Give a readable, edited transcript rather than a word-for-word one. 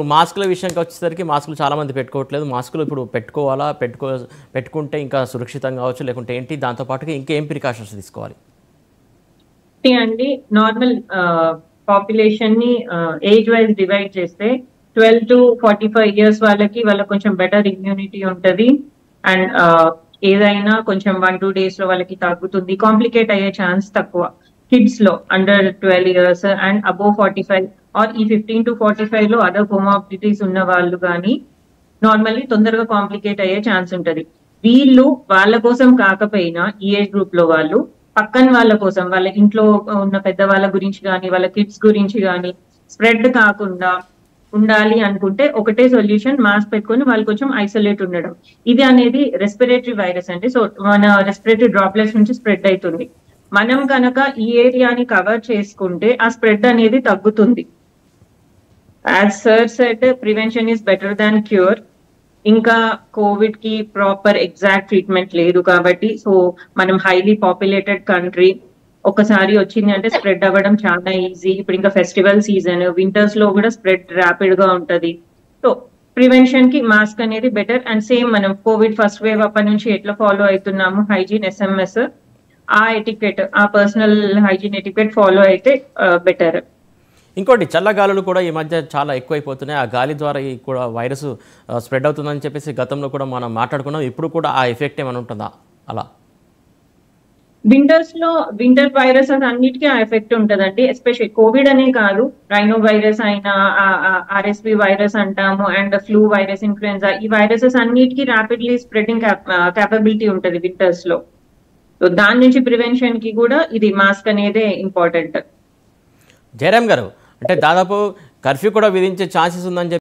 మాస్కుల విషయానికి వచ్చేసరికి మాస్కులు చాలామంది పెట్టుకోవట్లేదు. మాస్కులు ఇప్పుడు పెట్టుకోవాలా? పెట్టుకుంటే ఇంకా సురక్షితంగా కావచ్చు, లేకుంటే ఏంటి? దాంతో పాటుగా ఇంకేం ప్రికాషన్స్ తీసుకోవాలి? అండి నార్మల్ పాపులేషన్ ని ఏజ్ వైజ్ డివైడ్ చేస్తే 12 to 45 ఇయర్స్ వాళ్ళకి కొంచెం బెటర్ ఇమ్యూనిటీ ఉంటది. అండ్ ఏదైనా కొంచెం 1-2 డేస్ లో వాళ్ళకి తగ్గుతుంది. కాంప్లికేట్ అయ్యే ఛాన్స్ తక్కువ. కిడ్స్ లో under 12 years and above 45 are ఈ 15 to 45 లో అదర్ కొమార్బిడిటీస్ ఉన్న వాళ్ళు కానీ నార్మల్లీ తొందరగా కాంప్లికేట్ అయ్యే ఛాన్స్ ఉంటది. వీళ్ళు వాళ్ళ కోసం కాకపోయినా ఈ ఏజ్ గ్రూప్ లో వాళ్ళు పక్కన వాళ్ళ కోసం, వాళ్ళ ఇంట్లో ఉన్న పెద్ద వాళ్ళ గురించి కానీ, వాళ్ళ కిడ్స్ గురించి కానీ స్ప్రెడ్ కాకుండా ఉండాలి అనుకుంటే ఒకటే సొల్యూషన్, మాస్క్ పెట్టుకొని వాళ్ళు కొంచెం ఐసోలేట్ ఉండడం. ఇది అనేది రెస్పిరేటరీ వైరస్ అండి. సో మన రెస్పిరేటరీ డ్రాప్లెట్స్ నుంచి స్ప్రెడ్ అవుతుంది. మనం కనుక ఈ ఏరియాని కవర్ చేసుకుంటే ఆ స్ప్రెడ్ అనేది తగ్గుతుంది. As sir said, prevention is better than cure. ఇంకా కోవిడ్ కి ప్రాపర్ ఎగ్జాక్ట్ ట్రీట్మెంట్ లేదు కాబట్టి, సో మనం హైలీ పాపులేటెడ్ కంట్రీ, ఒకసారి వచ్చింది అంటే స్ప్రెడ్ అవ్వడం చాలా ఈజీ. ఇప్పుడు ఇంకా ఫెస్టివల్ సీజన్, వింటర్స్ లో కూడా స్ప్రెడ్ ర్యాపిడ్ గా ఉంటది. సో ప్రివెన్షన్ కి మాస్క్ అనేది బెటర్. అండ్ సేమ్ మనం కోవిడ్ ఫస్ట్ వేవ్ అప్పటి నుంచి ఎట్లా ఫాలో అవుతున్నాము, హైజీన్, SMS, ఆ ఎటికెట్, ఆ పర్సనల్ హైజీన్ ఎటికెట్ ఫాలో అయితే బెటర్. ఇంకోటి, చల్లగాలులు కూడా ఈ మధ్య చాలా ఎక్కువైపోతున్నాయి. ఆ గాలి ద్వారా కూడా వైరస్ స్ప్రెడ్ అవుతుందని చెప్పేసి గతంలో కూడా మనం మాట్లాడుకున్నాం. ఇప్పుడు కూడా ఆ ఎఫెక్ట్ ఏమైనా ఉంటుందా అలా? వింటర్స్ లో వింటర్ వైరసెస్ అన్నిటికీ ఆ ఎఫెక్ట్ ఉంటదండి. ఎస్పెషల్లీ కోవిడ్ అనే కాదు, రైనో వైరస్ అయినా, RSV వైరస్ అంటాము, అండ్ ఫ్లూ వైరస్, ఇన్ఫ్లుయెన్జా, ఈ వైరసెస్ అన్నిటికీ ర్యాపిడ్లీ స్ప్రెడింగ్ క్యాపబిలిటీ ఉంటది వింటర్స్ లో. సో దాని నుంచి ప్రివెన్షన్ కి కూడా ఇది మాస్క్ అనేదే ఇంపార్టెంట్. జయరామ్ గారు, అంటే దాదాపు కర్ఫ్యూ కూడా విధించే ఛాన్సెస్ ఉందని